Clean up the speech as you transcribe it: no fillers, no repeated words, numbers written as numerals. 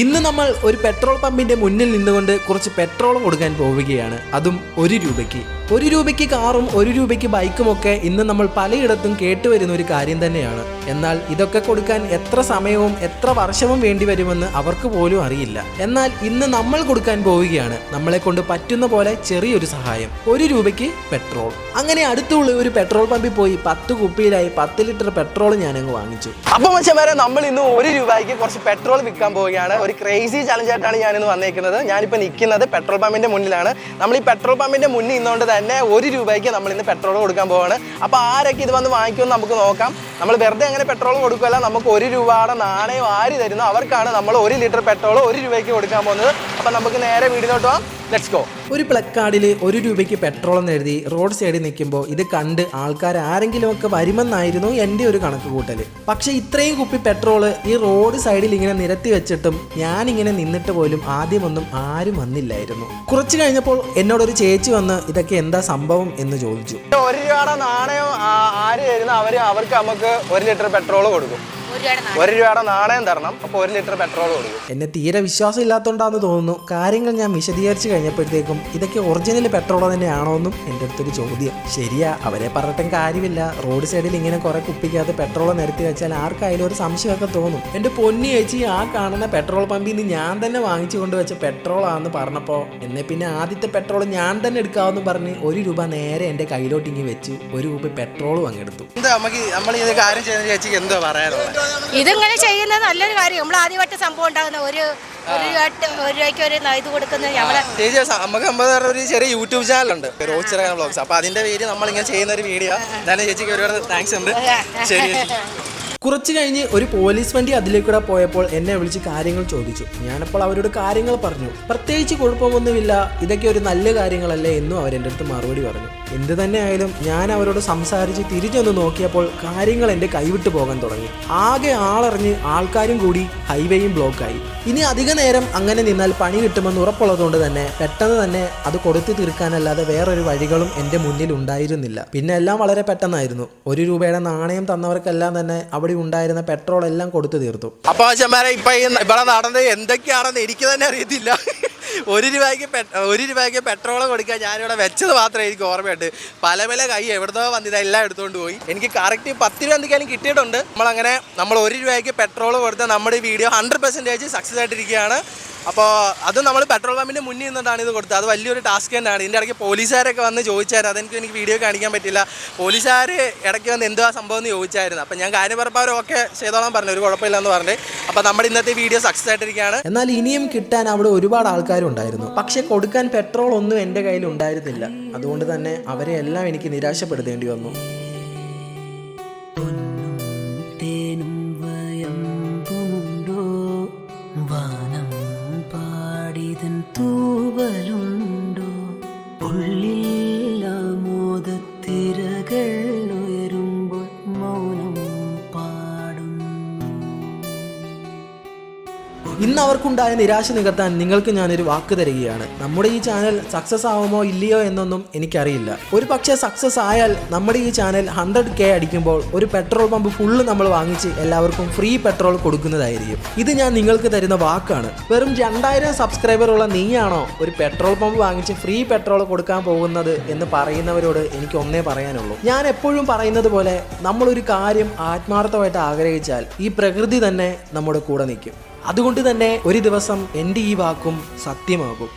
ഇന്ന് നമ്മൾ ഒരു പെട്രോൾ പമ്പിന്റെ മുന്നിൽ നിന്നുകൊണ്ട് കുറച്ച് പെട്രോൾ കൊടുക്കാൻ പോവുകയാണ്. അതും 1 രൂപയ്ക്ക്. 1 രൂപയ്ക്ക് കാറും 1 രൂപയ്ക്ക് ബൈക്കും ഒക്കെ ഇന്ന് നമ്മൾ പലയിടത്തും കേട്ടുവരുന്ന ഒരു കാര്യം തന്നെയാണ്. എന്നാൽ ഇതൊക്കെ കൊടുക്കാൻ എത്ര സമയവും എത്ര വർഷവും വേണ്ടി വരുമെന്ന് അവർക്ക് പോലും അറിയില്ല. എന്നാൽ ഇന്ന് നമ്മൾ കൊടുക്കാൻ പോവുകയാണ് നമ്മളെ കൊണ്ട് പറ്റുന്ന പോലെ ചെറിയൊരു സഹായം. 1 രൂപയ്ക്ക് പെട്രോൾ. അങ്ങനെ അടുത്തുള്ള ഒരു പെട്രോൾ പമ്പിൽ പോയി 10 കുപ്പിയിലായി 10 ലിറ്റർ പെട്രോൾ ഞാനങ്ങ് വാങ്ങിച്ചു. അപ്പോൾ മച്ചന്മാരെ, നമ്മൾ ഇന്ന് 1 രൂപയ്ക്ക് കുറച്ച് പെട്രോൾ വിൽക്കാൻ പോവുകയാണ്. ഒരു ക്രേസി ചലഞ്ചായിട്ടാണ് ഞാനിന്ന് വന്നേക്കുന്നത്. ഞാനിപ്പോൾ നിൽക്കുന്നത് പെട്രോൾ പമ്പിൻ്റെ മുന്നിലാണ്. നമ്മൾ ഈ പെട്രോൾ പമ്പിൻ്റെ മുന്നിൽ നിന്നുകൊണ്ട് തന്നെ 1 രൂപയ്ക്ക് നമ്മൾ ഇന്ന് പെട്രോൾ കൊടുക്കാൻ പോവുകയാണ്. അപ്പോൾ ആരൊക്കെ ഇത് വന്ന് വാങ്ങിക്കുമെന്ന് നമുക്ക് നോക്കാം. നമ്മൾ വെറുതെ അങ്ങനെ പെട്രോൾ കൊടുക്കുകയല്ല, നമുക്ക് 1 രൂപയുടെ നാണയം ആര് തരുന്നു അവർക്കാണ് നമ്മൾ 1 ലിറ്റർ പെട്രോൾ 1 രൂപയ്ക്ക് കൊടുക്കാൻ പോകുന്നത്. അപ്പോൾ നമുക്ക് നേരെ വീടിനോട്ട് പോകാം. Let's go. ഒരു പ്ലക്കാർഡിൽ 1 രൂപയ്ക്ക് പെട്രോൾ എന്ന് എഴുതി റോഡ് സൈഡിൽ നിൽക്കുമ്പോൾ ഇത് കണ്ട് ആൾക്കാർ ആരെങ്കിലുമൊക്കെ വരുമെന്നായിരുന്നു എൻ്റെ ഒരു കണക്ക് കൂട്ടൽ. പക്ഷേ ഇത്രയും കുപ്പി പെട്രോൾ ഈ റോഡ് സൈഡിൽ ഇങ്ങനെ നിരത്തി വെച്ചിട്ടും ഞാനിങ്ങനെ നിന്നിട്ട് പോലും ആദ്യമൊന്നും ആരും വന്നില്ലായിരുന്നു. കുറച്ച് കഴിഞ്ഞപ്പോൾ എന്നോടൊരു ചേച്ചി വന്ന് ഇതൊക്കെ എന്താ സംഭവം എന്ന് ചോദിച്ചു. 1 രൂപയുടെ നാണയം ആര് തരുന്നു അവർക്ക് നമുക്ക് 1 ലിറ്റർ പെട്രോൾ കൊടുക്കും. 1 രൂപയുടെ നാണയം തരണം, അപ്പോൾ 1 ലിറ്റർ പെട്രോൾ കൊടുക്കും. എന്നെ തീരെ വിശ്വാസം ഇല്ലാത്തതുകൊണ്ടാന്ന് തോന്നുന്നു. കാര്യങ്ങൾ ഞാൻ വിശദീകരിച്ച് കഴിഞ്ഞപ്പോഴത്തേക്കും ഇതൊക്കെ ഒറിജിനൽ പെട്രോൾ തന്നെയാണോ എന്നും എൻ്റെ അടുത്തൊരു ചോദ്യം. ശരിയാ, അവരെ പറഞ്ഞിട്ടും കാര്യമില്ല. റോഡ് സൈഡിൽ ഇങ്ങനെ കുറെ കുപ്പിക്കകത്ത് പെട്രോൾ നിരത്തി വെച്ചാൽ ആർക്കായാലും ഒരു സംശയമൊക്കെ തോന്നും. എൻ്റെ പൊന്നി ചേച്ചി, ആ കാണുന്ന പെട്രോൾ പമ്പിൽ നിന്ന് ഞാൻ തന്നെ വാങ്ങിച്ചു കൊണ്ടുവച്ച പെട്രോൾ ആണെന്ന് പറഞ്ഞപ്പോൾ എന്നെ പിന്നെ ആദ്യത്തെ പെട്രോൾ ഞാൻ തന്നെ എടുക്കാമെന്ന് പറഞ്ഞ് 1 രൂപ നേരെ എൻ്റെ കയ്യിലോട്ടിങ്ങി വെച്ച് 1 രൂപ പെട്രോളും അങ്ങെടുത്തു. നമ്മൾ ഇത് കാര്യം ചെയ്യുന്ന ചേച്ചിക്ക് എന്തോ പറയാനുള്ളത്? ഇതിങ്ങനെ ചെയ്യുന്നത് നല്ലൊരു കാര്യം. നമ്മൾ ആദ്യമായിട്ട് സംഭവം ഉണ്ടാകുന്ന ഒരു രൂപയ്ക്ക് ഒരു ഇത് കൊടുക്കുന്നത് ചേച്ചി, നമുക്ക് ഒരു ചെറിയ യൂട്യൂബ് ചാനലുണ്ട്, റോഡ് വ്ളോഗ്സ്. അപ്പോൾ അതിന്റെ പേര് നമ്മളിങ്ങനെ ചെയ്യുന്ന ഒരു വീഡിയോ. ഞാൻ ചേച്ചിക്ക് ഒരുപാട് താങ്ക്സ് ഉണ്ട്. ശരി. കുറച്ച് കഴിഞ്ഞ് ഒരു പോലീസ് വണ്ടി അതിലേക്കൂടെ പോയപ്പോൾ എന്നെ വിളിച്ച് കാര്യങ്ങൾ ചോദിച്ചു. ഞാനപ്പോൾ അവരോട് കാര്യങ്ങൾ പറഞ്ഞു. പ്രത്യേകിച്ച് കുഴപ്പമൊന്നുമില്ല, ഇതൊക്കെ ഒരു നല്ല കാര്യങ്ങളല്ലേ എന്നും അവരെൻ്റെ അടുത്ത് മറുപടി പറഞ്ഞു. എന്ത് തന്നെ ആയാലും ഞാൻ അവരോട് സംസാരിച്ച് തിരിച്ചൊന്ന് നോക്കിയപ്പോൾ കാര്യങ്ങൾ എൻ്റെ കൈവിട്ട് പോകാൻ തുടങ്ങി. ആകെ ആളറിഞ്ഞ് ആൾക്കാരും കൂടി ഹൈവേയും ബ്ലോക്കായി. ഇനി അധിക നേരം അങ്ങനെ നിന്നാൽ പണി കിട്ടുമെന്ന് ഉറപ്പുള്ളതുകൊണ്ട് തന്നെ പെട്ടെന്ന് തന്നെ അത് കൊടുത്തു തീർക്കാനല്ലാതെ വേറൊരു വഴികളും എൻ്റെ മുന്നിൽ ഉണ്ടായിരുന്നില്ല. പിന്നെ എല്ലാം വളരെ പെട്ടെന്നായിരുന്നു. 1 രൂപയുടെ നാണയം തന്നവർക്കെല്ലാം തന്നെ അവിടെ ഉണ്ടായിരുന്ന പെട്രോൾ എല്ലാം കൊടുത്തു തീർത്തു. അപ്പോൾ ഇപ്പൊ ഇവിടെ നടന്നത് എന്തൊക്കെയാണെന്ന് എനിക്ക് തന്നെ അറിയത്തില്ല. 1 രൂപയ്ക്ക് പെട്രോൾ കൊടുക്കാൻ ഞാനിവിടെ വെച്ചത് മാത്രമേ എനിക്ക് ഓർമ്മയുണ്ട്. പല കൈ എവിടുന്നോ വന്നിത് എല്ലാം എടുത്തുകൊണ്ട് പോയി. എനിക്ക് കറക്റ്റ് 10 രൂപ എന്തെങ്കിലും കിട്ടിയിട്ടുണ്ട്. നമ്മൾ 1 രൂപയ്ക്ക് പെട്രോൾ കൊടുത്ത നമ്മുടെ വീഡിയോ 100% സക്സസ് ആയിട്ടിരിക്കുകയാണ്. അപ്പോൾ അത് നമ്മൾ പെട്രോൾ പമ്പിൻ്റെ മുന്നിൽ നിന്നിട്ടാണ് ഇത് കൊടുത്തത്. അത് വലിയൊരു ടാസ്ക് തന്നെയാണ്. ഇതിൻ്റെ ഇടയ്ക്ക് പോലീസുകാരൊക്കെ വന്ന് ചോദിച്ചായിരുന്നു. എനിക്ക് വീഡിയോ കാണിക്കാൻ പറ്റില്ല. പോലീസുകാർ ഇടയ്ക്ക് വന്ന് എന്തുവാ സംഭവം എന്ന് ചോദിച്ചായിരുന്നു. അപ്പോൾ ഞാൻ കാര്യം പറഞ്ഞപ്പോൾ അവരൊക്കെ ചെയ്തോളാൻ പറഞ്ഞു, ഒരു കുഴപ്പമില്ലെന്ന് പറഞ്ഞിട്ട്. അപ്പോൾ നമ്മുടെ ഇന്നത്തെ വീഡിയോ സക്സസ് ആയിട്ടിരിക്കുകയാണ്. എന്നാൽ ഇനിയും കിട്ടാൻ അവിടെ ഒരുപാട് ആൾക്കാരുണ്ടായിരുന്നു. പക്ഷെ കൊടുക്കാൻ പെട്രോൾ ഒന്നും എൻ്റെ കയ്യിൽ ഉണ്ടായിരുന്നില്ല. അതുകൊണ്ട് തന്നെ അവരെ എല്ലാം എനിക്ക് നിരാശപ്പെടുത്തേണ്ടി വന്നു. തൂവലുണ്ടോ ഉള്ളിൽ മോദത്തിരകൾ ഉയരുമ്പോൾ മൗനം പാടും. ഇന്ന് അവർക്കുണ്ടായ നിരാശ നികത്താൻ നിങ്ങൾക്ക് ഞാനൊരു വാക്ക് തരികയാണ്. നമ്മുടെ ഈ ചാനൽ സക്സസ് ആവുമോ ഇല്ലയോ എന്നൊന്നും എനിക്കറിയില്ല. ഒരു പക്ഷേ സക്സസ് ആയാൽ നമ്മുടെ ഈ ചാനൽ 100K അടിക്കുമ്പോൾ ഒരു പെട്രോൾ പമ്പ് ഫുള്ള് നമ്മൾ വാങ്ങിച്ച് എല്ലാവർക്കും ഫ്രീ പെട്രോൾ കൊടുക്കുന്നതായിരിക്കും. ഇത് ഞാൻ നിങ്ങൾക്ക് തരുന്ന വാക്കാണ്. വെറും 2000 സബ്സ്ക്രൈബറുള്ള നീയാണോ ഒരു പെട്രോൾ പമ്പ് വാങ്ങിച്ച് ഫ്രീ പെട്രോൾ കൊടുക്കാൻ പോകുന്നത് എന്ന് പറയുന്നവരോട് എനിക്ക് ഒന്നേ പറയാനുള്ളൂ. ഞാൻ എപ്പോഴും പറയുന്നത് പോലെ നമ്മളൊരു കാര്യം ആത്മാർത്ഥമായിട്ട് ആഗ്രഹിച്ചാൽ ഈ പ്രകൃതി തന്നെ നമ്മുടെ കൂടെ നിൽക്കും. അതുകൊണ്ട് തന്നെ ഒരു ദിവസം എൻ്റെ ഈ വാക്കും സത്യമാകും.